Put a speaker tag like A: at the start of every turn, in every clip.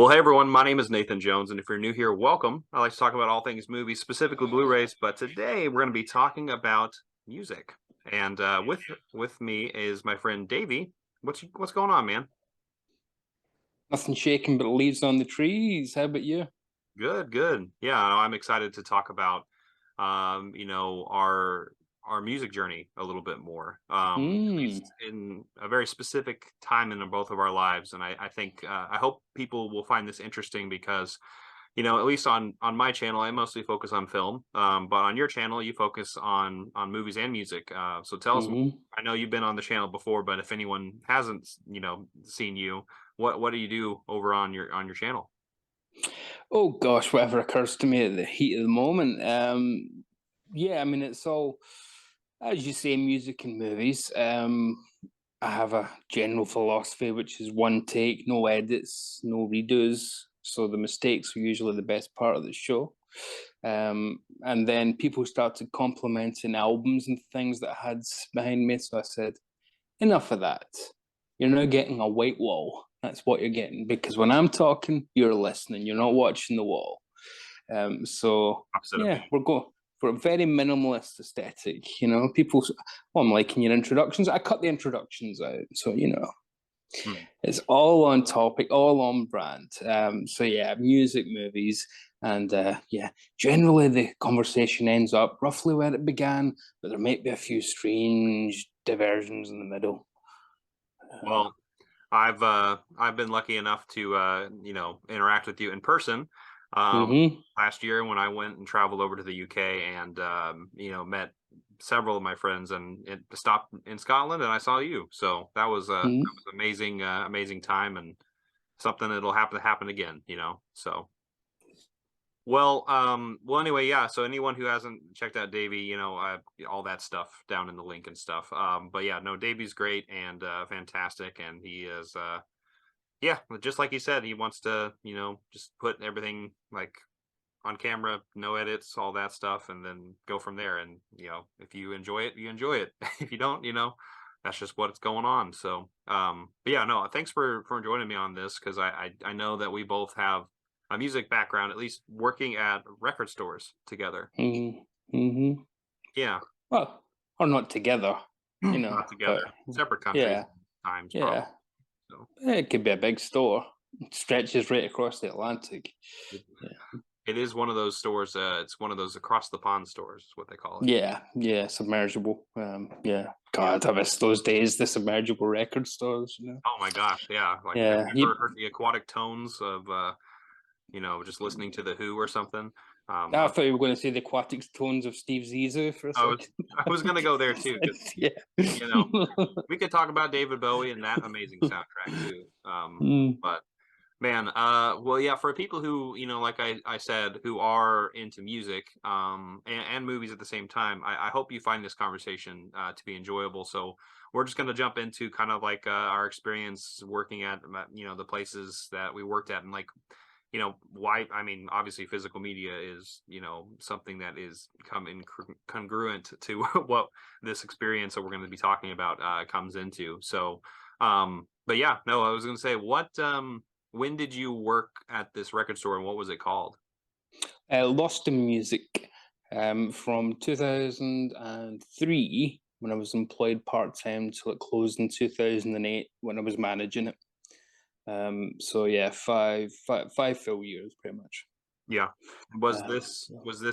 A: Well, hey everyone, my name is Nathan Jones, and if you're new here, welcome. I like to talk about all things movies, specifically Blu-rays, but today we're going to be talking about music. And with me is my friend Davy. What's going on, man?
B: Nothing shaking but leaves on the trees. How about you?
A: Good, good. Yeah, I'm excited to talk about our music journey a little bit more. At
B: Mm.
A: least in a very specific time in both of our lives, and I think I hope people will find this interesting because at least on my channel, I mostly focus on film. But on your channel, you focus on movies and music. So tell us.
B: Hmm.
A: I know you've been on the channel before, but if anyone hasn't, seen you, what do you do over on your channel?
B: Oh gosh, whatever occurs to me at the heat of the moment. Yeah, I mean it's all, as you say, music and movies. I have a general philosophy, which is one take, no edits, no redos. So the mistakes are usually the best part of the show. And then people started complimenting albums and things that I had behind me. So I said, enough of that. You're not getting a white wall. That's what you're getting. Because when I'm talking, you're listening. You're not watching the wall. So
A: Opposite of
B: yeah,
A: me.
B: we're going for a very minimalist aesthetic. People, oh, I'm liking your introductions. I cut the introductions out, so
A: Hmm.
B: it's all on topic, all on brand. So yeah, music, movies, and yeah, generally the conversation ends up roughly where it began, but there might be a few strange diversions in the middle.
A: Well, I've been lucky enough to interact with you in person.
B: Mm-hmm.
A: Last year when I went and traveled over to the UK and met several of my friends and it stopped in Scotland and I saw you. So that was amazing, amazing time and something that'll happen to happen again. So. Well, anyway, yeah. So anyone who hasn't checked out Davey, all that stuff down in the link and stuff. But yeah, no, Davey's great and fantastic, and he is, yeah, just like he said, he wants to, just put everything like on camera, no edits, all that stuff, and then go from there. And if you enjoy it, you enjoy it. If you don't, that's just what's going on. So, but yeah, no, thanks for joining me on this because I know that we both have a music background, at least working at record stores together.
B: Mm-hmm. Mm-hmm.
A: Yeah,
B: Well, or not together,
A: not together,
B: but
A: separate countries,
B: yeah,
A: times probably.
B: yeah.
A: So.
B: It could be a big store. It stretches right across the Atlantic. Yeah.
A: It is one of those stores. It's one of those across the pond stores, is what they call it.
B: Yeah, yeah, submergible. Yeah.
A: Yeah.
B: God, I miss those days, the submergible record stores.
A: Oh my gosh, yeah. Like, have
B: Yeah.
A: you ever heard the aquatic tones of just listening to the Who or something?
B: I thought you were going to say the aquatic tones of Steve Zissou for a
A: I was
B: second.
A: I was gonna go there too because
B: Yeah.
A: you know we could talk about David Bowie and that amazing soundtrack too.
B: Mm,
A: But man, well, yeah, for people who, like I said, who are into music, and movies at the same time, I hope you find this conversation to be enjoyable. So we're just going to jump into kind of like our experience working at, the places that we worked at and like, why, I mean, obviously physical media is, something that is become congruent to what this experience that we're going to be talking about comes into. So, but yeah, no, I was going to say when did you work at this record store and what was it called?
B: Lost in Music from 2003 when I was employed part time till it closed in 2008 when I was managing it. So yeah, five full years pretty much.
A: Yeah. Was
B: Um,
A: this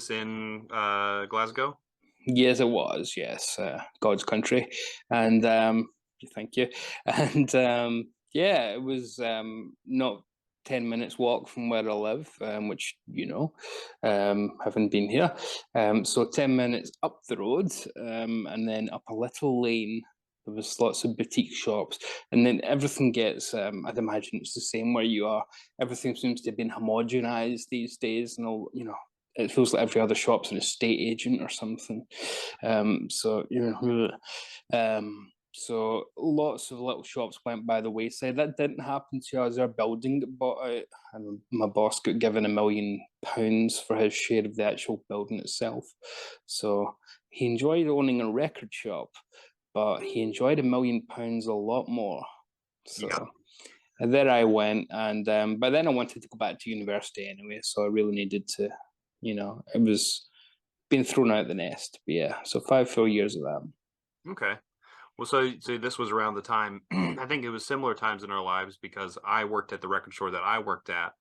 A: in Glasgow?
B: yes, it was. Yes, God's country, and thank you. And yeah, it was not 10 minutes walk from where I live, which having been here. So 10 minutes up the road, and then up a little lane. There was lots of boutique shops, and then everything gets. I'd imagine it's the same where you are. Everything seems to have been homogenized these days, and all it feels like every other shop's an estate agent or something. So lots of little shops went by the wayside. That didn't happen to us. Our building got bought out, and my boss got given £1 million for his share of the actual building itself. So he enjoyed owning a record shop, but he enjoyed £1 million a lot more.
A: Yeah.
B: So And there I went, and but then I wanted to go back to university anyway, so I really needed to, it was being thrown out the nest. But yeah, so 5 full years of that.
A: Okay. Well, so this was around the time I think it was similar times in our lives because I worked at the record store that I worked at,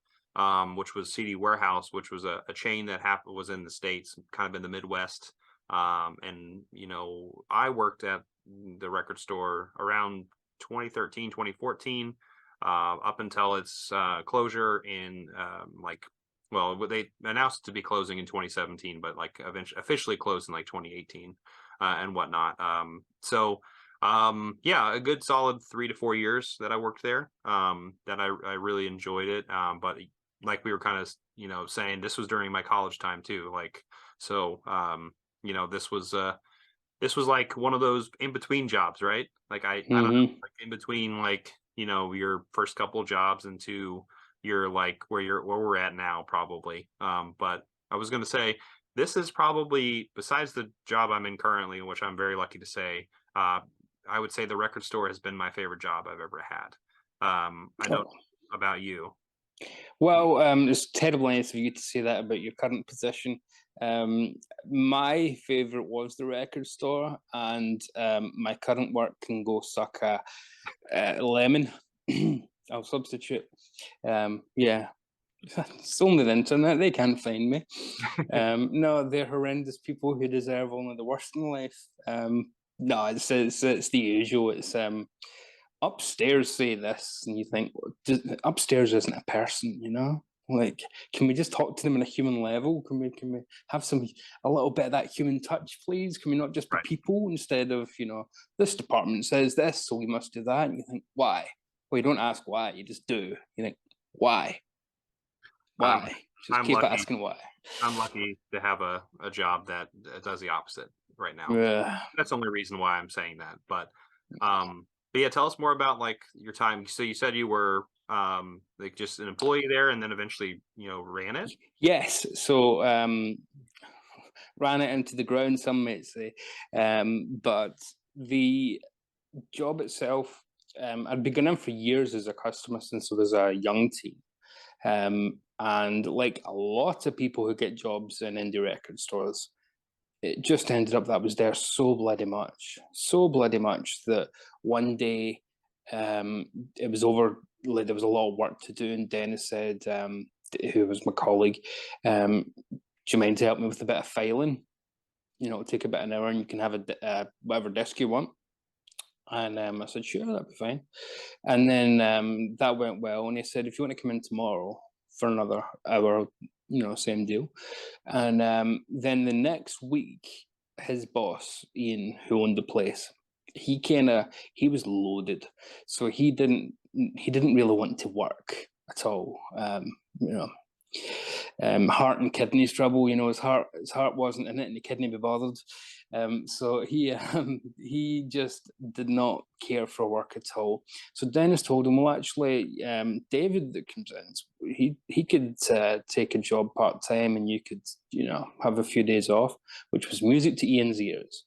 A: which was CD Warehouse, which was a chain that was in the States, kind of in the Midwest. And I worked at the record store around 2013, 2014, up until its closure in well, they announced it to be closing in 2017, but like eventually officially closed in like 2018 and whatnot. Yeah, a good solid 3 to 4 years that I worked there. That I really enjoyed it. But like we were kind of saying, this was during my college time too. Like so, this was like one of those in between jobs, right? Like I don't know,
B: Hmm.
A: like in between like your first couple jobs into your like where we're at now probably. But I was gonna say this is probably besides the job I'm in currently, which I'm very lucky to say. I would say the record store has been my favorite job I've ever had. I don't
B: Oh.
A: know about you.
B: Well, it's terrible nice of you to say that about your current position. Um, my favorite was the record store, and my current work can go suck a lemon. I'll substitute. Yeah, it's only the internet. They can't find me. No, they're horrendous people who deserve only the worst in life. No, it's the usual. It's upstairs say this, and you think upstairs isn't a person, Like, can we just talk to them on a human level? Can we have a little bit of that human touch, please? Can we not just be
A: Right.
B: people instead of this department says this, so we must do that? And you think why? Well, you don't ask why, you just do. You think why?
A: I'm
B: Why? Just
A: I'm
B: keep
A: lucky.
B: asking why.
A: I'm lucky to have a job that does the opposite right now.
B: Yeah.
A: That's the only reason why I'm saying that. But yeah, tell us more about like your time. So you said you were like just an employee there and then eventually, ran it?
B: Yes. So ran it into the ground, some might say. But the job itself, I'd been going in for years as a customer since I was a young teen. And like a lot of people who get jobs in indie record stores, it just ended up that I was there so bloody much that one day it was over, like there was a lot of work to do, and Dennis said, who was my colleague, do you mind to help me with a bit of filing? It'll take about an hour and you can have whatever desk you want. And I said, sure, that'd be fine. And then that went well. And he said, if you want to come in tomorrow for another hour, same deal. And then the next week, his boss, Ian, who owned the place, he was loaded. So he didn't really want to work at all. You know, heart and kidneys trouble. His heart wasn't in it, and the kidney be bothered. So he just did not care for work at all. So Dennis told him, well, actually, David that comes in, he could take a job part time, and you could have a few days off, which was music to Ian's ears.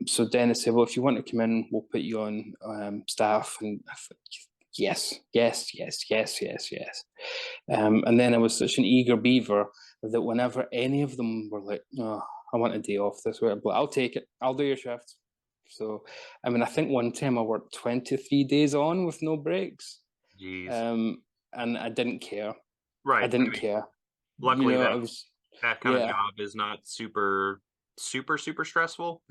B: So Dennis said, well, if you want to come in, we'll put you on staff, and I thought, yes, yes, yes, yes, yes, yes. And then I was such an eager beaver that whenever any of them were like, oh, I want a day off this week, but I'll take it. I'll do your shift. So, I mean, I think one time I worked 23 days on with no breaks.
A: Jeez.
B: And I didn't care. I
A: Right. I
B: didn't
A: mean,
B: care.
A: luckily
B: I was,
A: that kind of
B: yeah.
A: job is not super, super, super stressful.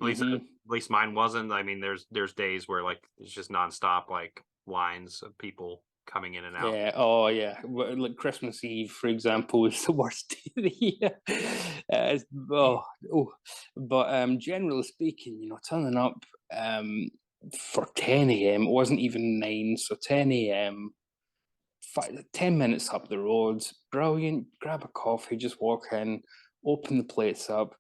A: At
B: Hmm.
A: least mine wasn't. I mean, there's days where like it's just nonstop like lines of people coming in and out.
B: Yeah. Oh, yeah. Like Christmas Eve, for example, is the worst day of the year. Oh. But generally speaking, turning up for 10 a.m. It wasn't even 9, so 10 a.m. 10 minutes up the road, brilliant. Grab a coffee, just walk in, open the plates up.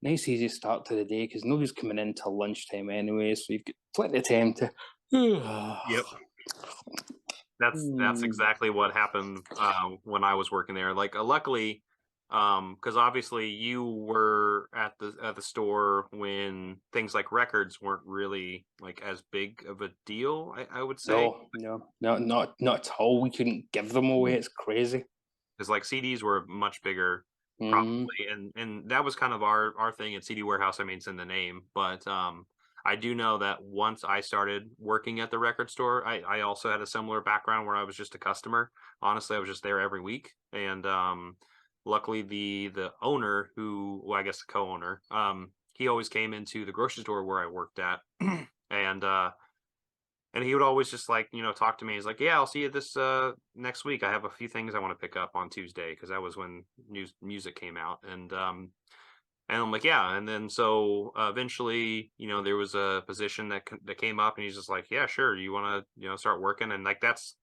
B: Nice, easy start to the day because nobody's coming in till lunchtime anyway, so you've got plenty of time to.
A: Yep. That's
B: Mm.
A: exactly what happened when I was working there. Like, luckily, Because obviously you were at the store when things like records weren't really like as big of a deal, I would say.
B: No, no, not at all. We couldn't give them away. It's crazy.
A: Because like CDs were much bigger,
B: Mm,
A: probably, and that was kind of our thing at CD Warehouse. I mean, it's in the name, but I do know that once I started working at the record store, I also had a similar background where I was just a customer. Honestly, I was just there every week, and luckily the owner, who, well, I guess the co-owner, he always came into the grocery store where I worked at, and and he would always just, like, talk to me. He's like, "Yeah, I'll see you this next week. I have a few things I want to pick up on Tuesday," because that was when music came out. And I'm like, "Yeah." And then so eventually, there was a position that came up, and he's just like, "Yeah, sure. You want to, start working?" And like that's,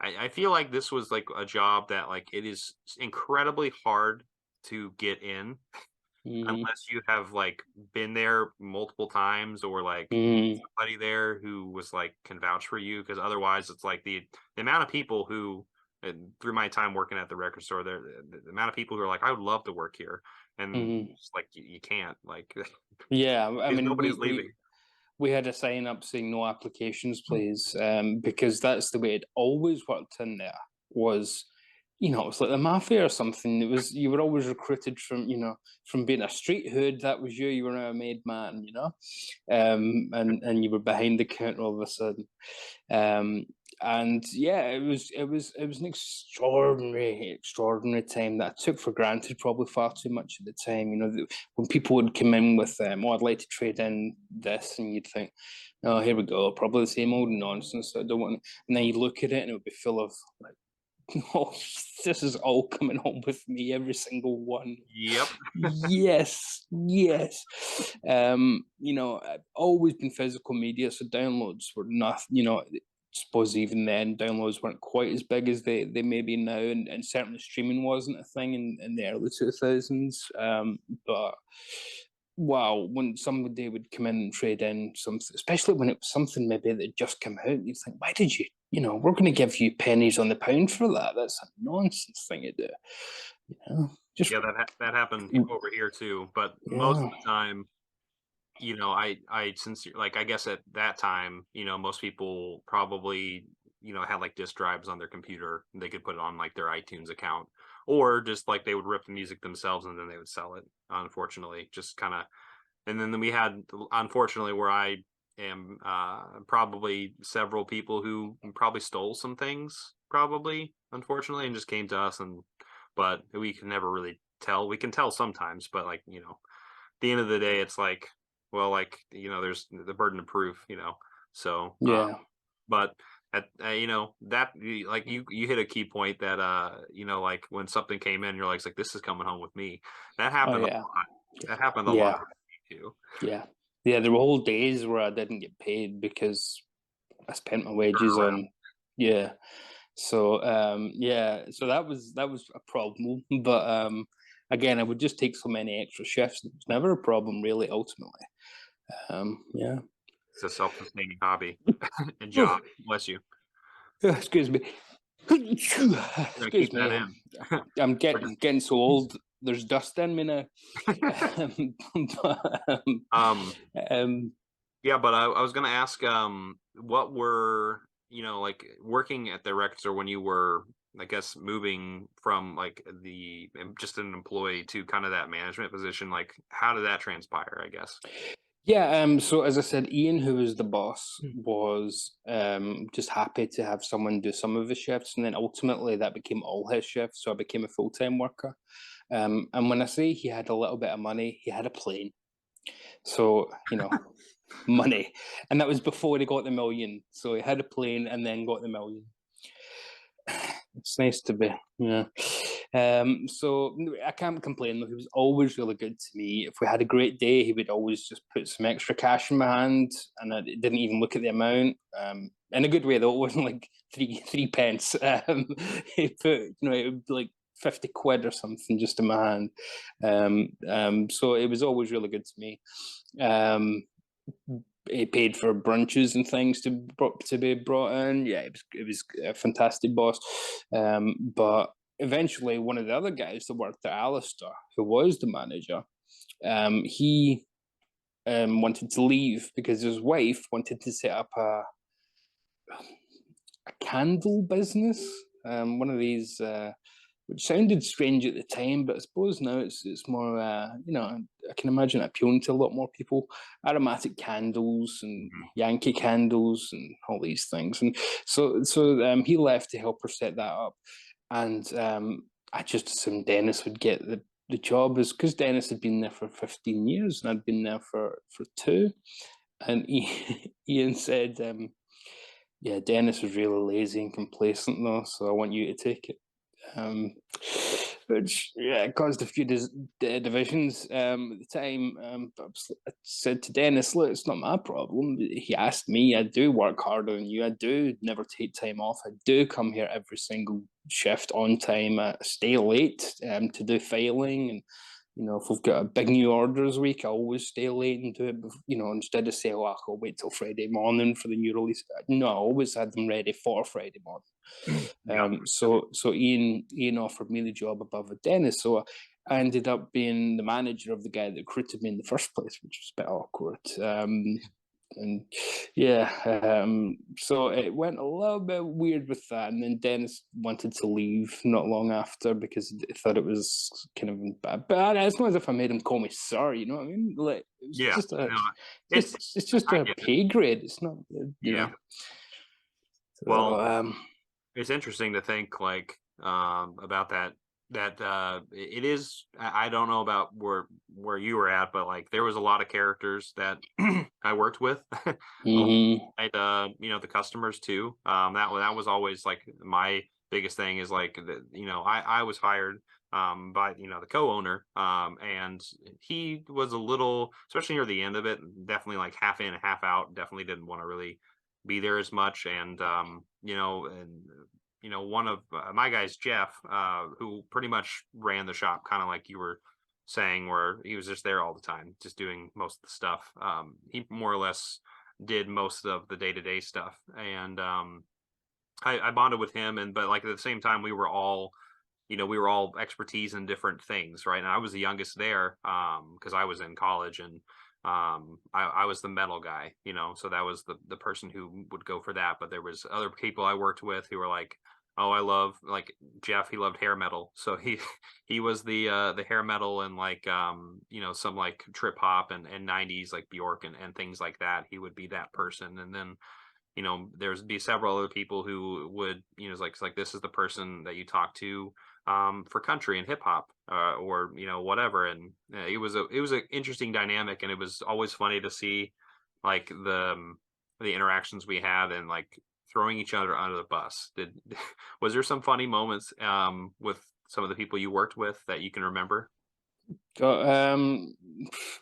A: I feel like this was like a job that, like, it is incredibly hard to get in
B: mm,
A: unless you have, like, been there multiple times, or, like,
B: mm,
A: somebody there who was, like, can vouch for you. Because otherwise it's like the amount of people who, through my time working at the record store there, the amount of people who are like, "I would love to work here," and
B: mm.
A: it's like, you can't, like,
B: Yeah, I
A: because
B: mean,
A: nobody's leaving.
B: we had a sign up saying no applications, please, because that's the way it always worked in there. Was, it was like the mafia or something. It was, you were always recruited from, from being a street hood. That was you. You were now a made man, and you were behind the counter all of a sudden. Um, and yeah, it was an extraordinary time that I took for granted probably far too much at the time. When people would come in with "Oh, I'd like to trade in this," and you'd think, "Oh, here we go, probably the same old nonsense. I don't want." And then you look at it, and it would be full of like, "Oh, this is all coming home with me, every single one."
A: Yep.
B: Yes, yes. I've always been physical media, so downloads were nothing. Suppose even then downloads weren't quite as big as they may be now, and certainly streaming wasn't a thing in the early 2000s. But wow, when somebody would come in and trade in something, especially when it was something maybe that just come out, you'd think, why did you? We're going to give you pennies on the pound for that. That's a nonsense thing to do. Just
A: Yeah, that happened over here too, but most
B: yeah.
A: of the time, I since, like, I guess at that time, most people probably, had like disk drives on their computer. They could put it on like their iTunes account, or just like they would rip the music themselves and then they would sell it. Unfortunately, just kind of. And then we had, unfortunately, where I am, probably several people who probably stole some things, probably, unfortunately, and just came to us. But we can never really tell. We can tell sometimes, but, like, the end of the day, it's like, well, like, there's the burden of proof, so,
B: Yeah.
A: but like, you hit a key point that, like, when something came in, you're like, this is coming home with me. That
B: Oh,
A: happened a
B: yeah.
A: lot. That happened a lot
B: Yeah.
A: with me too.
B: Yeah. Yeah. There were whole days where I didn't get paid because I spent my wages
A: Turnaround.
B: on, yeah. So, yeah. So that was a problem. But again, I would just take so many extra shifts. It was never a problem, really. Ultimately, yeah.
A: It's a self-sustaining hobby and job.
B: Oh,
A: Bless you.
B: excuse me.
A: We're gonna
B: Excuse
A: keep that
B: me.
A: in.
B: I'm
A: We're just
B: getting so old. There's dust in me now. But,
A: um,
B: um,
A: yeah, but I was gonna ask, what were, like, working at the record store when you were, I guess, moving from, like, just an employee to kind of that management position, like, how did that transpire, I guess?
B: Yeah, so as I said, Ian, who was the boss,
A: Mm.
B: was just happy to have someone do some of the shifts, and then ultimately that became all his shifts, so I became a full-time worker. And when I say he had a little bit of money, he had a plane. So, money. And that was before he got the million. So he had a plane and then got the million. It's nice to be, yeah. So I can't complain though. He was always really good to me. If we had a great day, he would always just put some extra cash in my hand, and I didn't even look at the amount. In a good way though. It wasn't like three pence. He put, it would be like 50 quid or something just in my hand. So it was always really good to me. Um, he paid for brunches and things to be brought in. Yeah, it was a fantastic boss. But eventually, one of the other guys that worked at Alistair, who was the manager, he wanted to leave because his wife wanted to set up a candle business, one of these, which sounded strange at the time, but I suppose now it's more, I can imagine it appealing to a lot more people. Aromatic candles and Yankee candles and all these things, and so he left to help her set that up, and I just assumed Dennis would get the job, is because Dennis had been there for 15 years and I'd been there for 2, and Ian said, yeah, Dennis was really lazy and complacent though, so I want you to take it. Which caused a few divisions at the time. I said to Dennis, look, it's not my problem. He asked me, I do work harder than you. I do never take time off. I do come here every single shift on time. I stay late to do filing, and if we've got a big new orders week, I always stay late and do it, instead of say, oh, I'll wait till Friday morning for the new release. No, I always had them ready for Friday morning. So Ian offered me the job above Dennis. So I ended up being the manager of the guy that recruited me in the first place, which was a bit awkward. And so it went a little bit weird with that, and then Dennis wanted to leave not long after because he thought it was kind of bad. But it's not as if I made him call me sir, you know what I mean? Like, it's just a pay grade. It's not, know. So,
A: well, it's interesting to think like about that it is, I don't know about where you were at, but like there was a lot of characters that I worked with. The customers too. That was always like my biggest thing, is like I was hired by the co-owner, and he was a little, especially near the end of it, definitely like half in half out, definitely didn't want to really be there as much. And one of my guys, Jeff, who pretty much ran the shop, kind of like you were saying, where he was just there all the time, just doing most of the stuff. He more or less did most of the day-to-day stuff. And I bonded with him, but like at the same time, we were all expertise in different things, right? And I was the youngest there, because I was in college, and I was the metal guy, so that was the person who would go for that. But there was other people I worked with who were like, oh, I love, like Jeff, he loved hair metal, so he was the hair metal, and like some like trip hop and 90s like Bjork and things like that. He would be that person. And then there's be several other people who would, it's like this is the person that you talk to for country and hip hop, or whatever. And it was an interesting dynamic, and it was always funny to see like the interactions we had, and like throwing each other under the bus. Was there some funny moments with some of the people you worked with that you can remember?
B: I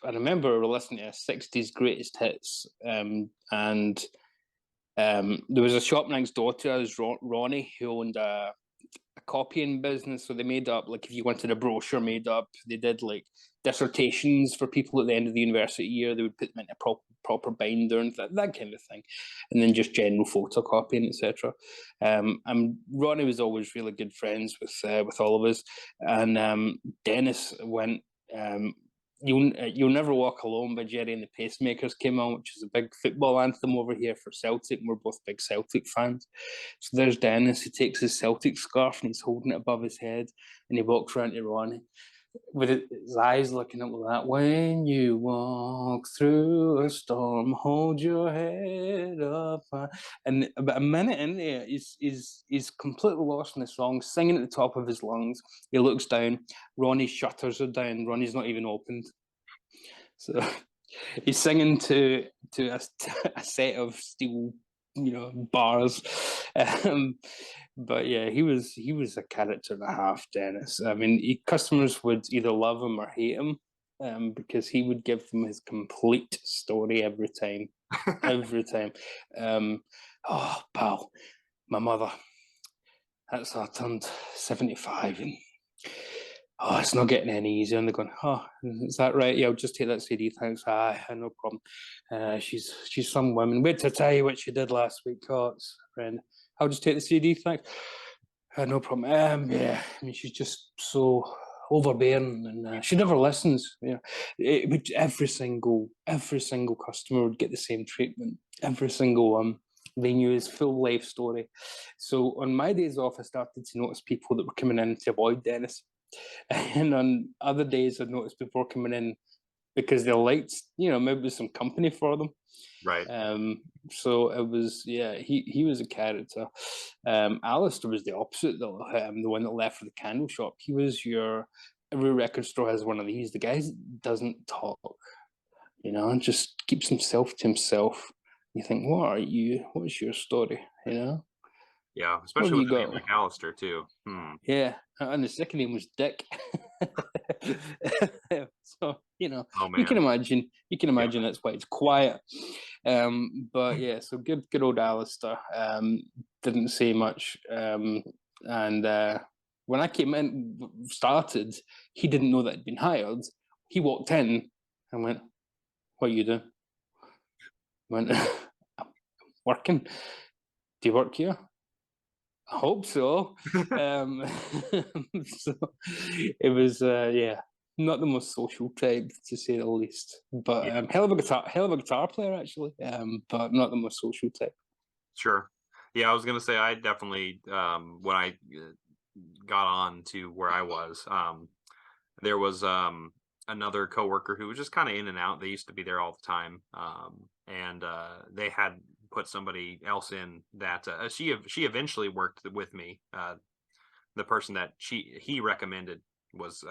B: remember listening to 60s greatest hits, and there was a shop next door to us, Ronnie, who owned a copying business. So they made up, like, if you wanted a brochure made up, they did like dissertations for people at the end of the university year. They would put them in a proper binder and that kind of thing, and then just general photocopying, etc. And Ronnie was always really good friends with all of us. And Dennis went. You'll Never Walk Alone by Jerry and the Pacemakers came on, which is a big football anthem over here for Celtic, and we're both big Celtic fans. So there's Dennis, who takes his Celtic scarf and he's holding it above his head, and he walks around to Ronnie with his eyes looking up like that. When you walk through a storm, hold your head up high. And about a minute in there, he's completely lost in the song, singing at the top of his lungs. He looks down. Ronnie's shutters are down. Ronnie's not even opened. So he's singing to a set of steel, bars. But yeah, he was a character and a half, Dennis. I mean, customers would either love him or hate him, because he would give them his complete story every time. Every time. Oh, pal, my mother, that's I turned 75, and it's not getting any easier. And they're going, oh, is that right? Yeah, I'll just take that CD, thanks. No problem. She's some woman. Wait to tell you what she did last week. Oh, it's a friend. I'll just take the CD, thanks. No problem. Yeah, I mean, she's just so overbearing, and she never listens. You know, every single customer would get the same treatment. Every single one. They knew his full life story. So on my days off, I started to notice people that were coming in to avoid Dennis, and on other days, I noticed people were coming in because they liked, maybe some company for them.
A: Right.
B: Um, so it was, yeah, he was a character. Alistair was the opposite, though. The one that left for the candle shop. He was your every record store has one of these. The guy doesn't talk, and just keeps himself to himself. You think, what are you? What's your story?
A: Yeah,
B: What have
A: especially with
B: you
A: a name
B: got?
A: like Alistair too.
B: Yeah, and the second name was Dick. So
A: Oh
B: you can
A: man.
B: imagine. You can
A: Yeah.
B: imagine that's why it's quiet. But yeah, so good old Alistair. Didn't say much. And when I came in, started, he didn't know that I'd been hired. He walked in and went, "What are you doing?" I went, "I'm working. Do you work here?" I hope so. Um, so it was, yeah, not the most social type to say the least. But
A: Yeah.
B: hell of a guitar player actually. But not the most social type.
A: Sure. Yeah, I was gonna say I definitely when I got on to where I was, there was another coworker who was just kind of in and out. They used to be there all the time, and they had put somebody else in that she eventually worked with me. The person that he recommended was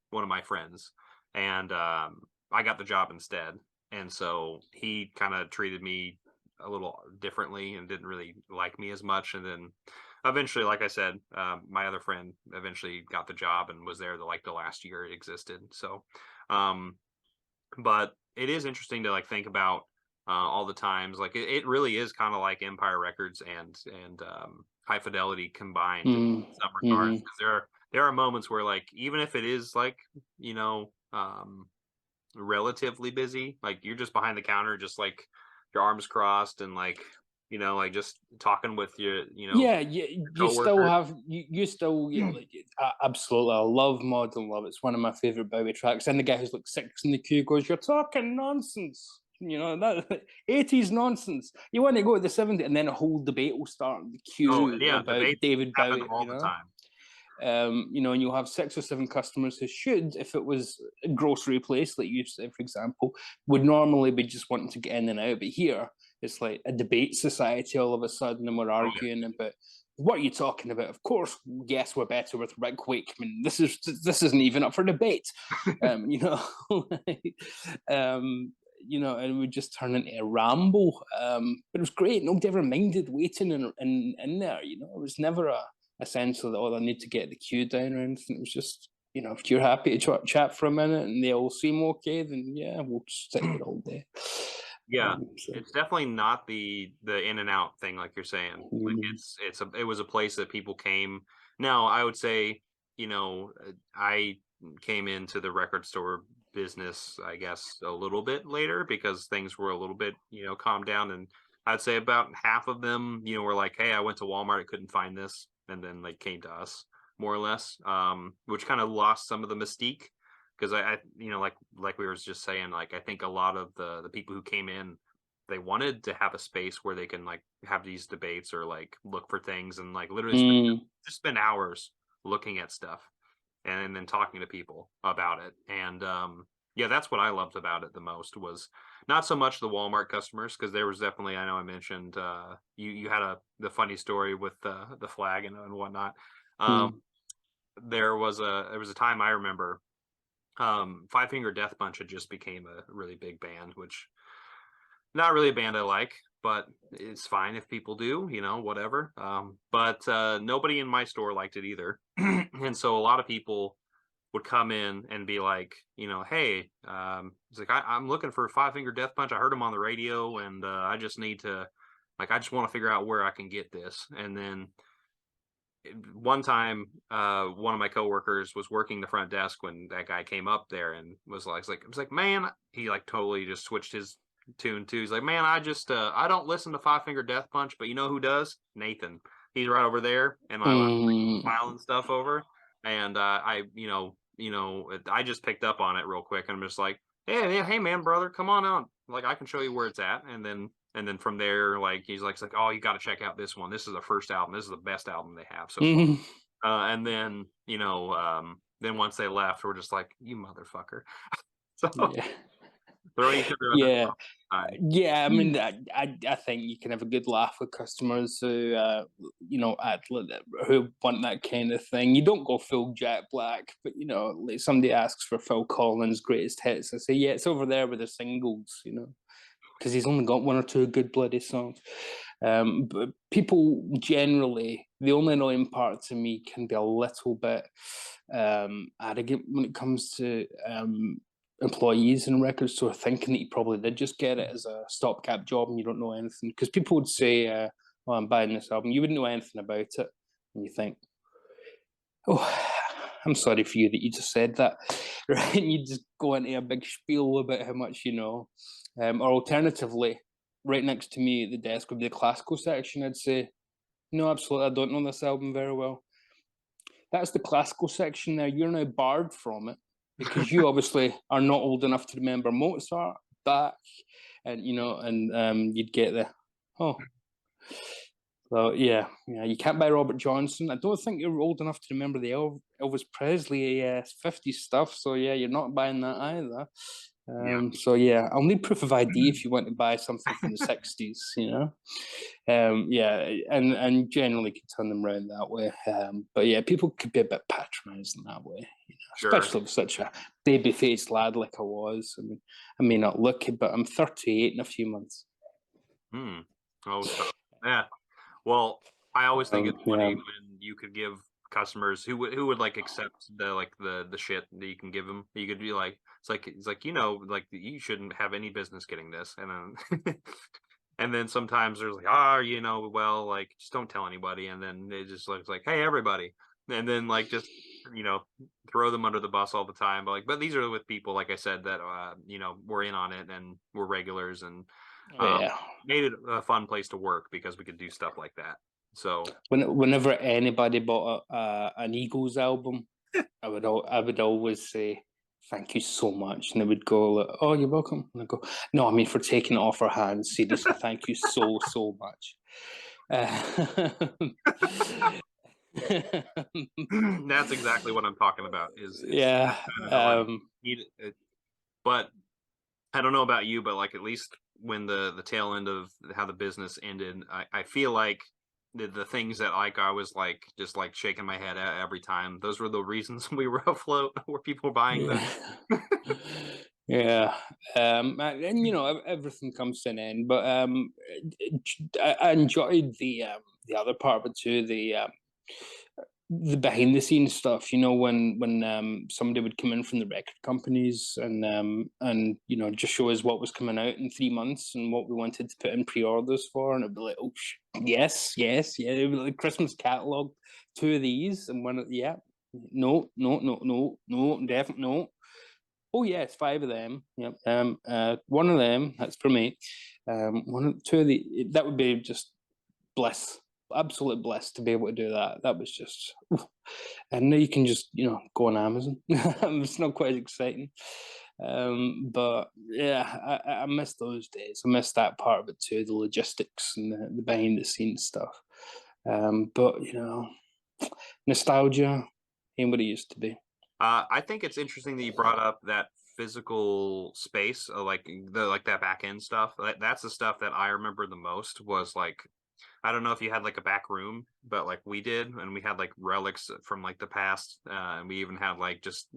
A: one of my friends, and I got the job instead. And so he kind of treated me a little differently and didn't really like me as much. And then eventually, like I said, my other friend eventually got the job and was there the last year it existed. So, um, but it is interesting to like think about all the times. Like it really is kind of like Empire Records and High Fidelity combined in
B: Mm,
A: some regards,
B: hmm
A: because there are moments where like even if it is like you know relatively busy, like you're just behind the counter, just like your arms crossed and like just talking with your
B: Yeah, you still
A: coworker.
B: have you still like absolutely. I love Modern Love. It's one of my favorite Bowie tracks. And the guy who's like six in the queue goes, "You're talking nonsense." That 80s nonsense. You want to go to the 70s, and then a whole debate will start in the
A: Oh
B: queue
A: yeah,
B: about
A: debates
B: David
A: happen
B: Bowie.
A: all the time.
B: And you'll have six or seven customers who should, if it was a grocery place, like you said, for example, would normally be just wanting to get in and out. But here, it's like a debate society all of a sudden, and we're
A: Oh yeah.
B: arguing about what are you talking about? Of course, yes, we're better with Rick Wakeman. This isn't even up for debate. um, you know, and we just turn into a ramble. But it was great. Nobody ever minded waiting in there. It was never a sense of, oh, I need to get the queue down or anything. It was just, if you're happy to chat for a minute and they all seem okay, then yeah, we'll just sit here all day.
A: Yeah,
B: So,
A: it's definitely not the in and out thing like you're saying. Like
B: mm,
A: it was a place that people came. Now, I would say, I came into the record store business, I guess, a little bit later because things were a little bit, calmed down. And I'd say about half of them, were like, "Hey, I went to Walmart, I couldn't find this," and then they came to us more or less, which kind of lost some of the mystique because like we were just saying, like I think a lot of the people who came in, they wanted to have a space where they can like have these debates or like look for things and like literally
B: mm,
A: just spend hours looking at stuff and then talking to people about it. And yeah, that's what I loved about it the most was not so much the Walmart customers because there was definitely, I know I mentioned you had the funny story with the flag and whatnot. Um,
B: mm,
A: there was a time I remember Five Finger Death Punch had just became a really big band, which not really a band I like, but it's fine if people do, whatever. But nobody in my store liked it either. And so a lot of people would come in and be like, hey, it's like I'm looking for Five Finger Death Punch. I heard them on the radio, and I just need to, like, I just want to figure out where I can get this. And then one time, one of my coworkers was working the front desk when that guy came up there and was like, man, he like totally just switched his tune too. He's like, man, I don't listen to Five Finger Death Punch, but you know who does? Nathan. he's right over there, and I like
B: Mm,
A: filing stuff over, and I just picked up on it real quick. And I'm just like, hey, yeah, hey, man, brother, come on out. Like, I can show you where it's at, and then from there, like he's like, oh, you got to check out this one. This is the first album. This is the best album they have so far.
B: mm,
A: And then then once they left, we're just like, you motherfucker. So
B: yeah.
A: throw each other under the
B: Yeah.
A: bus time.
B: Yeah, I mean, I think you can have a good laugh with customers who, act like who want that kind of thing. You don't go full Jack Black, but like somebody asks for Phil Collins' greatest hits, I say, yeah, it's over there with the singles, because he's only got one or two good bloody songs. But people generally, the only annoying part to me can be a little bit arrogant when it comes to employees in a record store thinking that you probably did just get it as a stopgap job and you don't know anything. Because people would say, "Oh, I'm buying this album," you wouldn't know anything about it, and you think, "Oh, I'm sorry for you that you just said that," right? And you just go into a big spiel about how much you know, or alternatively, right next to me at the desk would be the classical section. I'd say, "No, absolutely, I don't know this album very well." That's the classical section now. You're now barred from it because you obviously are not old enough to remember Mozart, Bach, and you'd get the oh. So yeah, you can't buy Robert Johnson. I don't think you're old enough to remember the Elvis Presley 50s stuff. So yeah, you're not buying that either.
A: Yeah.
B: So yeah, I'll need proof of ID if you want to buy something from the 60s. Yeah, and generally can turn them around that way. But yeah, people could be a bit patronising that way,
A: Sure.
B: especially with such a baby-faced lad like I was. I mean, I may not look it, but I'm 38 in a few months.
A: Hmm. Oh, stuff. Yeah. Well, I always think it's
B: Yeah,
A: funny when you could give customers who would like accept the shit that you can give them. You could be like, it's like like you shouldn't have any business getting this, and then and then sometimes there's like, well, like just don't tell anybody, and then it just looks like, hey, everybody, and then like just you know throw them under the bus all the time. But these are with people like I said that we're in on it and we're regulars and um,
B: yeah.
A: made it a fun place to work because we could do stuff like that. So
B: Whenever anybody bought an Eagles album, I would always say thank you so much, and they would go, like, "Oh, you're welcome." And I go, "No, I mean for taking it off our hands. Seriously, thank you so much." Uh,
A: that's exactly what I'm talking about. Is
B: yeah,
A: that's kind of how I
B: um,
A: need it. But I don't know about you, but like at least when the tail end of how the business ended, I feel like the things that like I was like just like shaking my head at every time. Those were the reasons we were afloat, were people buying them.
B: yeah. Yeah, and everything comes to an end. But I enjoyed the other part of it too, the behind the scenes stuff. When somebody would come in from the record companies and just show us what was coming out in 3 months and what we wanted to put in pre-orders for, and it'd be like, oh yes, yes, yeah, it'd be like Christmas catalog, two of these, and yeah, no, no, no, no, no, definitely no. Oh yes, five of them. Yep. One of them that's for me. Two of the that would be just bliss, absolute bliss to be able to do that. That was just, and now you can just go on Amazon. It's not quite as exciting, but yeah, I miss those days. I miss that part of it too, the logistics and the behind the scenes stuff. But nostalgia ain't what it used to be.
A: I think it's interesting that you brought up that physical space, like that back end stuff. That's the stuff that I remember the most was like I don't know if you had like a back room, but like we did, and we had like relics from like the past, and we even had like just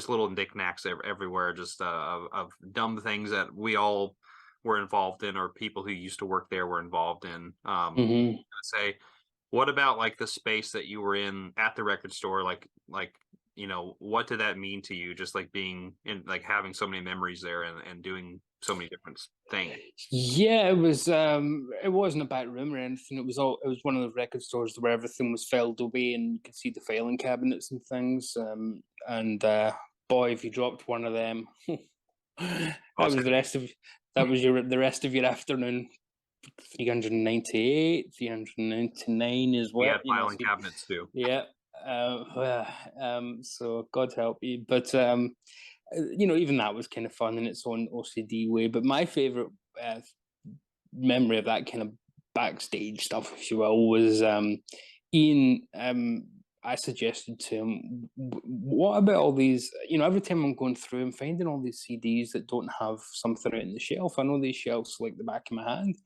A: little knickknacks everywhere, just of dumb things that we all were involved in, or people who used to work there were involved in.
B: Hmm.
A: Say, what about like the space that you were in at the record store? Like what did that mean to you? Just like being in, like having so many memories there and doing so many different things.
B: Yeah, it was. It wasn't a back room or anything. It was one of the record stores where everything was filed away, and you could see the filing cabinets and things. And boy, if you dropped one of them, that
A: Oh, it's
B: was the
A: heavy.
B: rest of the rest of your afternoon. 398, 399 as
A: We
B: well.
A: had
B: You know,
A: filing
B: so
A: cabinets too.
B: yeah. So God help you. But you know, even that was kind of fun in its own OCD way. But my favorite uh, memory of that kind of backstage stuff, if you will, was Ian. I suggested to him, what about all these? You know, every time I'm going through, I'm finding all these CDs that don't have something out in the shelf. I know these shelves like the back of my hand.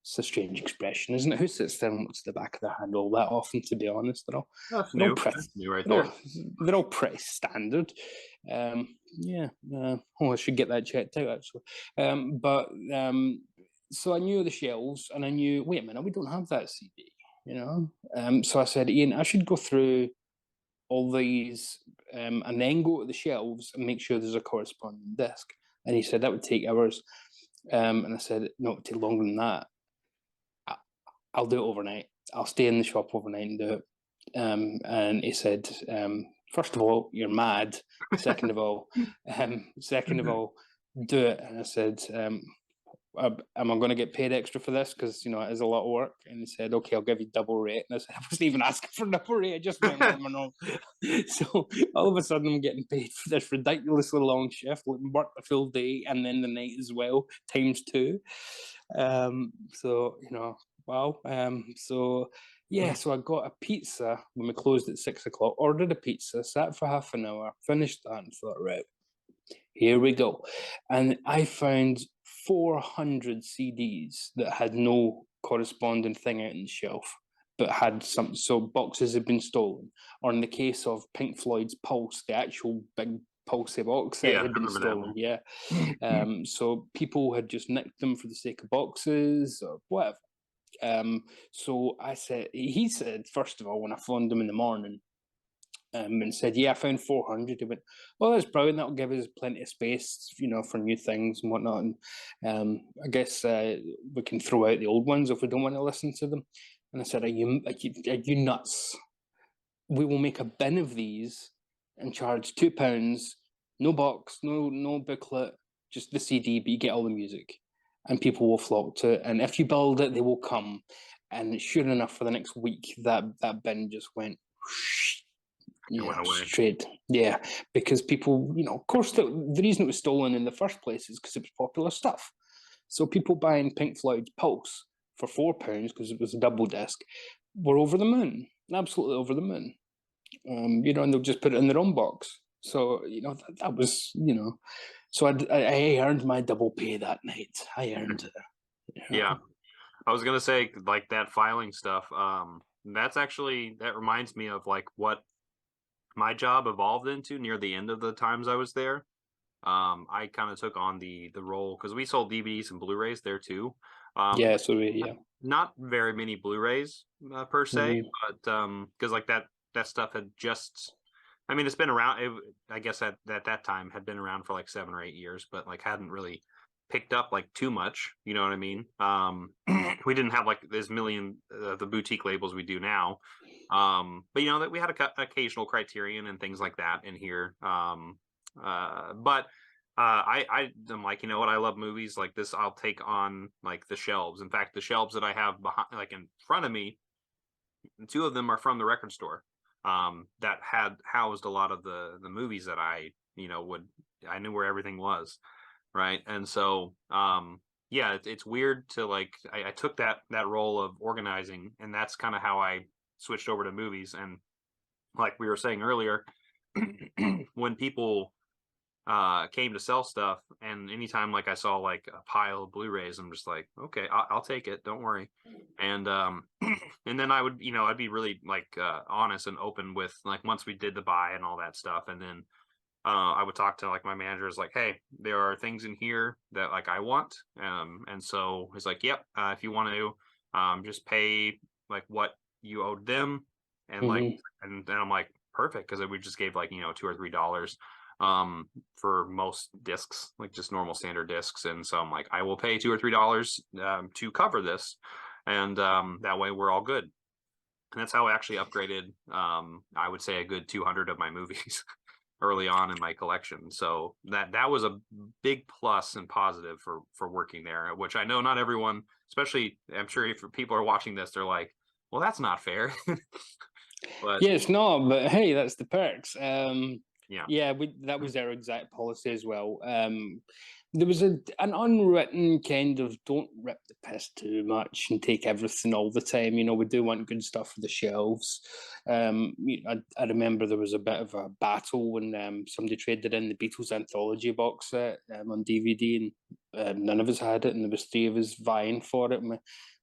B: It's a strange expression, isn't it? Who sits there and looks at the back of their hand all that often? To be honest,
A: That's
B: they're all
A: new.
B: pretty,
A: That's new right
B: they're
A: there.
B: all, they're all pretty standard. Yeah. Oh, I should get that checked out actually. But so I knew the shelves, and I knew. Wait a minute, we don't have that CD. You know. So I said, Ian, I should go through all these and then go to the shelves and make sure there's a corresponding disc. And he said that would take hours. And I said, no, it would take longer than that. I'll do it overnight. I'll stay in the shop overnight and do it. And he said, first of all, you're mad. Second of all, do it. And I said, am I going to get paid extra for this? Because, you know, it is a lot of work. And he said, okay, I'll give you double rate. And I said, I wasn't even asking for double rate. I just went let him know. So all of a sudden, I'm getting paid for this ridiculously long shift, work the full day and then the night as well, times two. So, you know, wow. So, yeah, so I got a pizza when we closed at 6 o'clock, ordered a pizza, sat for half an hour, finished that, and thought, right, here we go. And I found 400 CDs that had no corresponding thing out on the shelf, but had some. So boxes had been stolen. Or in the case of Pink Floyd's Pulse, the actual big Pulsey box set
A: Yeah,
B: had
A: I
B: been
A: remember that
B: stolen.
A: one.
B: Yeah. So people had just nicked them for the sake of boxes or whatever. So he said, first of all, when I phoned him in the morning, and said, "Yeah, I found 400." He went, "Well, that's brilliant. That'll give us plenty of space, you know, for new things and whatnot. And I guess we can throw out the old ones if we don't want to listen to them." And I said, "Are you nuts? We will make a bin of these and charge £2, no box, no booklet, just the CD, but you get all the music, and people will flock to it. And if you build it, they will come." And sure enough, for the next week, that bin just went. Whoosh,
A: It went
B: yeah,
A: away.
B: straight. Yeah, because people, you know, of course, the reason it was stolen in the first place is because it was popular stuff. So people buying Pink Floyd's Pulse for £4 because it was a double disc were over the moon, absolutely over the moon. You know, and they'll just put it in their own box. So you know that was, you know, so I earned my double pay that night. I earned it. You
A: Yeah,
B: know?
A: I was gonna say like that filing stuff. That reminds me of like what my job evolved into near the end of the times I was there. I kind of took on the role because we sold DVDs and Blu-rays there too.
B: Yeah. So yeah.
A: Not very many Blu-rays per se,
B: Mm-hmm.
A: but because like that stuff had just, I mean, it's been around. I guess at that time had been around for like 7 or 8 years, but like hadn't really picked up like too much. You know what I mean? We didn't have like this million the boutique labels we do now. But you know that we had occasional Criterion and things like that in here. But I'm like, you know what? I love movies like this. I'll take on like the shelves. In fact, the shelves that I have behind, like in front of me, two of them are from the record store. That had housed a lot of the movies that I knew where everything was, right? And so, yeah, it's weird to like I took that role of organizing, and that's kind of how I switched over to movies. And like we were saying earlier, when people came to sell stuff, and anytime like I saw like a pile of Blu-rays, I'm just like, okay, I'll take it, don't worry. And and then I would, you know, I'd be really like honest and open with like once we did the buy and all that stuff. And then I would talk to like my managers like, hey, there are things in here that like I want. And so it's like, yep, if you want to just pay like what you owed them. And like
B: Mm-hmm.
A: and then I'm like, perfect, because we just gave like, you know, $2 or $3 for most discs, like just normal standard discs. And so I'm like, I will pay $2 or $3 to cover this. And that way we're all good. And that's how I actually upgraded I would say a good 200 of my movies. early on in my collection. So that was a big plus and positive for working there, which I know not everyone, especially I'm sure if people are watching this, they're like, well, that's not fair. But
B: Yeah, it's not, but hey, that's the perks.
A: yeah.
B: Yeah, that was our exact policy as well. There was an unwritten kind of don't rip the piss too much and take everything all the time. You know, we do want good stuff for the shelves. I remember there was a bit of a battle when somebody traded in the Beatles anthology box set on DVD, and none of us had it, and there was three of us vying for it. And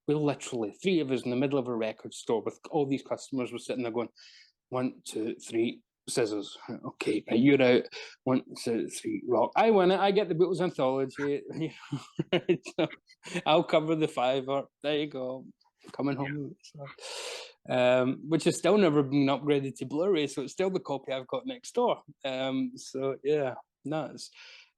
B: we literally, three of us in the middle of a record store with all these customers were sitting there going, 1, 2, 3, scissors. Okay, right, you're out. 1, 2, 3, rock. I win it. I get the Beatles anthology. So I'll cover the fiver. There you go. Coming home. Which has still never been upgraded to Blu-ray, so it's still the copy I've got next door. So yeah, nuts.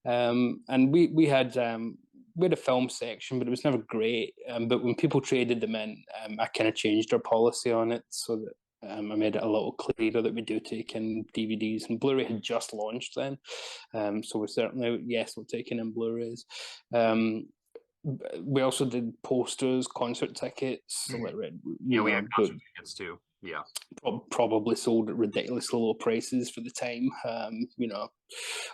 B: And we had a film section, but it was never great. But when people traded them in, I kind of changed our policy on it so that I made it a little clearer that we do take in DVDs, and Blu-ray had just launched then, so we're certainly we're taking in Blu-rays. We also did posters, concert tickets.
A: Mhm.
B: You
A: We
B: know,
A: had concert tickets too. Yeah.
B: probably sold at ridiculously low prices for the time. You know,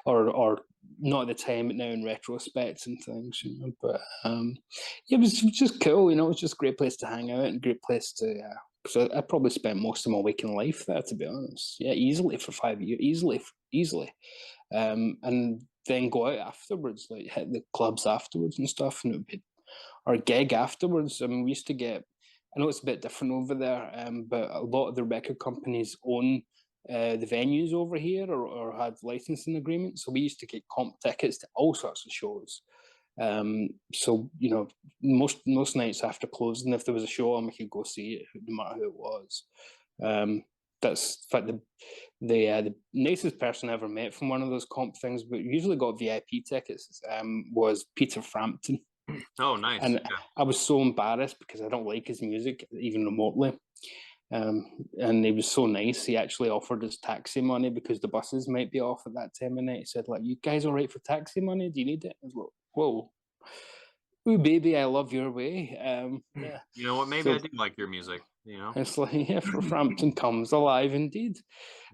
B: or not at the time, but now in retrospect and things. You know, but yeah, it was just cool. You know, it was just a great place to hang out and a great place to. So I probably spent most of my waking life there, to be honest. Yeah, easily for 5 years, easily. And then go out afterwards, like hit the clubs afterwards and stuff, and it would be our gig afterwards. I mean, we used to get. I know it's a bit different over there, but a lot of the record companies own the venues over here or had licensing agreements. So we used to get comp tickets to all sorts of shows. So you know, most nights after closing, if there was a show on, we could go see it, no matter who it was. That's in fact the nicest person I ever met from one of those comp things, but usually got VIP tickets. Was Peter Frampton.
A: Oh, nice.
B: And I was so embarrassed because I don't like his music even remotely. And he was so nice. He actually offered us taxi money because the buses might be off at that time of night. He said, "Like, you guys all right for taxi money? Do you need it?" I was like, "Whoa, ooh, baby, I love your way." Yeah.
A: You know what? Maybe I
B: So
A: do like your music. You know.
B: it's like, yeah, for Frampton comes alive indeed.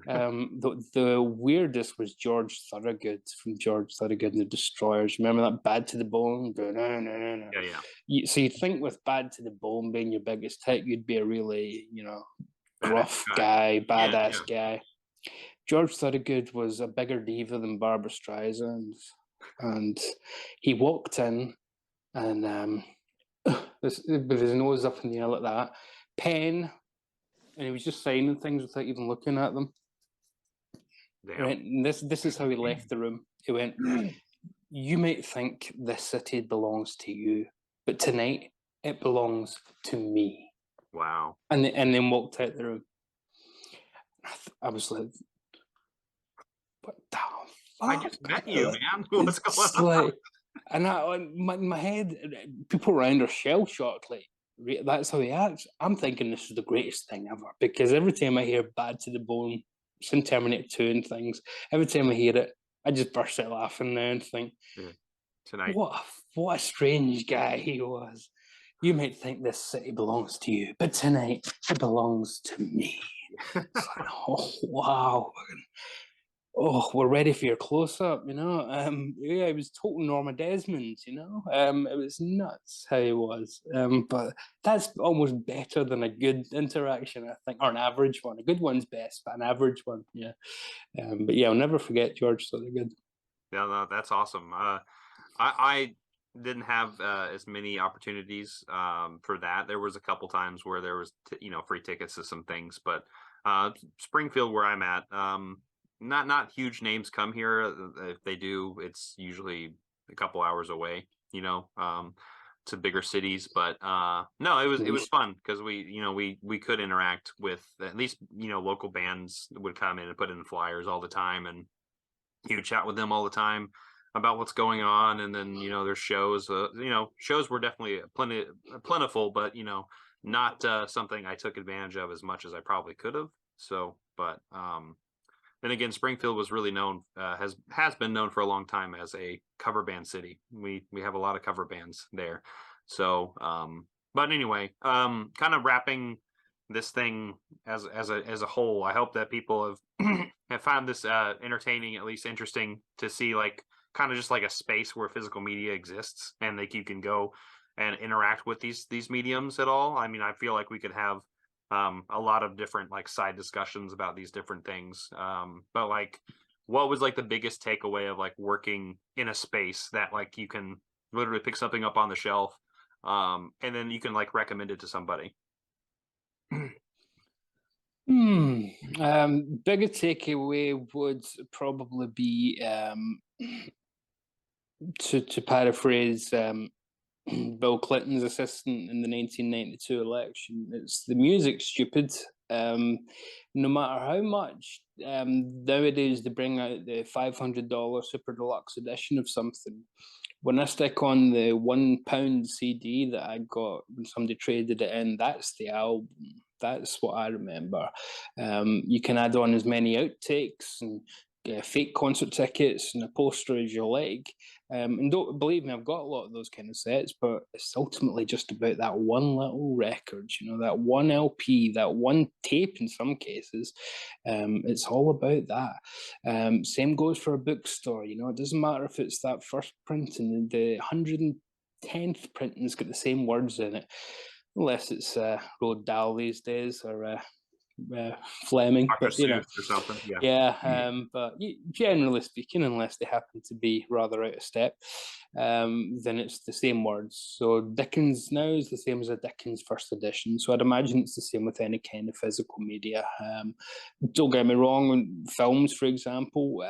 B: The weirdest was George Thorogood from George Thorogood and the Destroyers. Remember that Bad to the Bone?
A: Yeah, yeah.
B: So you'd think with Bad to the Bone being your biggest hit, you'd be a really, you know,
A: Badass
B: gruff
A: guy.
B: guy,
A: Yeah,
B: badass
A: yeah.
B: guy. George Thorogood was a bigger diva than Barbra Streisand, and he walked in and with his nose up in the air like that, pen, and he was just signing things without even looking at them.
A: Damn.
B: Right, and this is how he left the room. He went, "You might think this city belongs to you, but tonight it belongs to me."
A: Wow.
B: And then walked out the room. I was like, "What the
A: I
B: fuck?"
A: just met you, man. What's going
B: It's
A: on?
B: like, and my head, people around are shell shocked. Like, that's how he acts. I'm thinking this is the greatest thing ever because every time I hear "Bad to the Bone," it's in Terminator 2 and things. Every time I hear it, I just burst out laughing now and think,
A: Yeah. Tonight.
B: what a strange guy he was. You might think this city belongs to you, but tonight it belongs to me. It's like, oh wow. Oh, we're ready for your close up, you know. Yeah, it was total Norma Desmond, you know. It was nuts how he was. But that's almost better than a good interaction, I think, or an average one. A good one's best, but an average one, yeah. But yeah, I'll never forget George Thorogood.
A: Yeah, no, that's awesome. I didn't have as many opportunities for that. There was a couple times where there was free tickets to some things, but Springfield, where I'm at, not huge names come here. If they do, it's usually a couple hours away. To bigger cities, but no, it was fun because we could interact with at least local bands would come in and put in flyers all the time, and you chat with them all the time about what's going on. And then there's shows. Shows were definitely plentiful, but not something I took advantage of as much as I probably could have. So, but then again, Springfield was really known, has been known for a long time as a cover band city. We have a lot of cover bands there. So, but anyway, kind of wrapping this thing as a whole. I hope that people have have found this entertaining, at least interesting to see, like kind of just like a space where physical media exists, and like you can go and interact with these mediums at all. I mean, I feel like we could have a lot of different like side discussions about these different things. But like, what was like the biggest takeaway of like working in a space that like you can literally pick something up on the shelf, and then you can like recommend it to somebody?
B: Hmm. Bigger takeaway would probably be to paraphrase Bill Clinton's assistant in the 1992 election. It's the music, stupid. No matter how much nowadays they bring out the $500 super deluxe edition of something. When I stick on the £1 CD that I got when somebody traded it in, that's the album. That's what I remember. You can add on as many outtakes and fake concert tickets and a poster as you like. And don't believe me, I've got a lot of those kind of sets, but it's ultimately just about that one little record, that one LP, that one tape in some cases. It's all about that. Same goes for a bookstore, it doesn't matter if it's that first printing, the 110th printing's got the same words in it, unless it's Roald Dahl these days or Fleming,
A: Dr.
B: but
A: Seuss or something. Yeah.
B: yeah. But generally speaking, unless they happen to be rather out of step, then it's the same words. So Dickens now is the same as a Dickens first edition. So I'd imagine it's the same with any kind of physical media. Don't get me wrong, films, for example,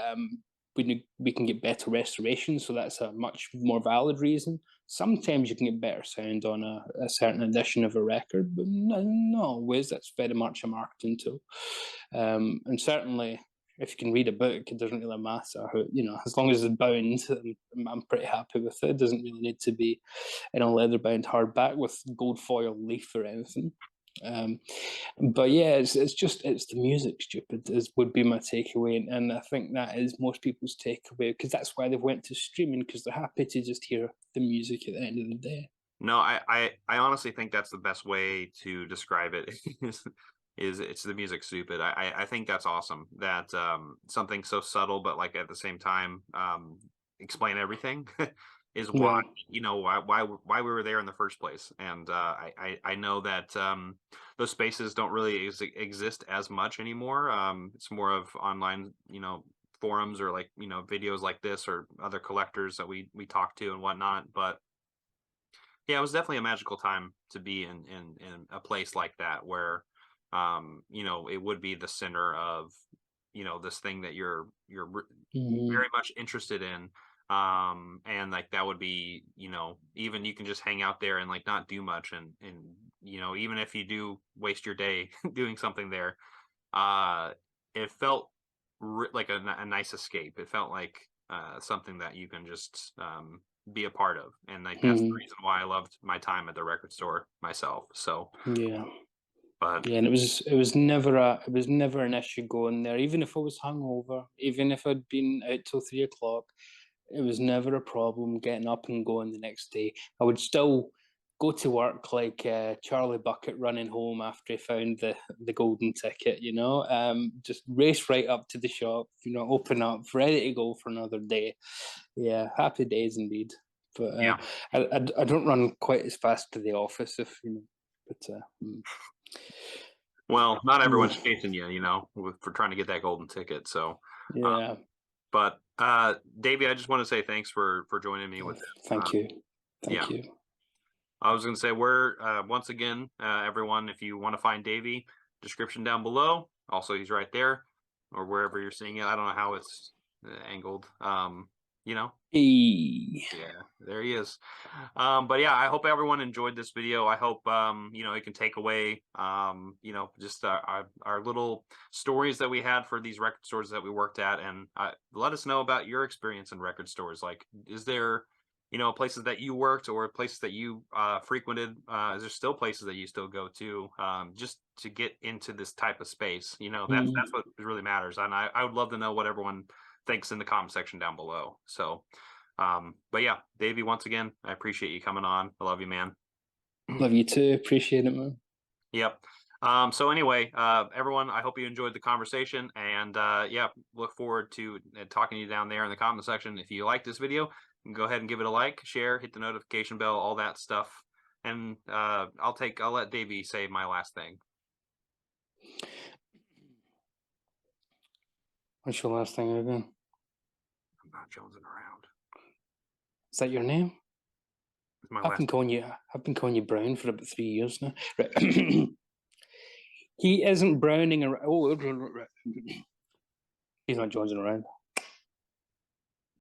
B: we can get better restoration, so that's a much more valid reason. Sometimes you can get better sound on a certain edition of a record, but not always. That's very much a marketing tool. And certainly, if you can read a book, it doesn't really matter. As long as it's bound, I'm pretty happy with it. It doesn't really need to be in a leather-bound hardback with gold foil leaf or anything. But yeah, it's the music, stupid, would be my takeaway, and I think that is most people's takeaway because that's why they've went to streaming, because they're happy to just hear the music at the end of the day.
A: No, I honestly think that's the best way to describe it. Is it's the music stupid. I think that's awesome. That something so subtle but like at the same time explain everything is why
B: Yeah.
A: why we were there in the first place. And I know that those spaces don't really exist as much anymore. It's more of online forums or like videos like this or other collectors that we talk to and whatnot. But yeah, it was definitely a magical time to be in a place like that where it would be the center of this thing that you're
B: Mhm.
A: very much interested in. And like that would be, even you can just hang out there and like not do much, and even if you do waste your day doing something there, uh it felt like a nice escape. It felt like something that you can just be a part of, and like that's the
B: Mhm.
A: reason why I loved my time at the record store myself. So,
B: Yeah.
A: but
B: Yeah, and it was never an issue going there, even if I was hungover, even if I'd been out till 3 o'clock. It was never a problem getting up and going the next day. I would still go to work like Charlie Bucket running home after he found the golden ticket. Just race right up to the shop. Open up, ready to go for another day. Yeah, happy days indeed. But
A: yeah,
B: I don't run quite as fast to the office if you know. But
A: well, not
B: mm,
A: everyone's chasing you, for trying to get that golden ticket. So, uh,
B: yeah,
A: but Davey, I just want to say thanks for joining me with this.
B: thank you,
A: Yeah,
B: thank you.
A: I was going to say we're once again, everyone, if you want to find Davey, description down below. Also, he's right there, or wherever you're seeing it. I don't know how it's angled. You know,
B: Hey,
A: yeah, there he is. But yeah, I hope everyone enjoyed this video. I hope it can take away just our little stories that we had for these record stores that we worked at, and let us know about your experience in record stores. Like, is there places that you worked or places that you frequented? Is there still places that you still go to, just to get into this type of space? That's
B: Mm.
A: what really matters. And I would love to know what everyone thinks in the comment section down below. So, but yeah, Davey, once again, I appreciate you coming on. I love you, man.
B: Love you too. Appreciate it, man.
A: Yep. So anyway, everyone, I hope you enjoyed the conversation, and yeah, look forward to talking to you down there in the comment section. If you like this video, go ahead and give it a like, share, hit the notification bell, all that stuff. And I'll let Davey say my last thing.
B: What's your last thing again?
A: I'm not jonesing around.
B: Is that your name?
A: It's my
B: I've
A: last.
B: been calling you Brown for about 3 years now. Right. He isn't browning around. Oh, he's not jonesing around.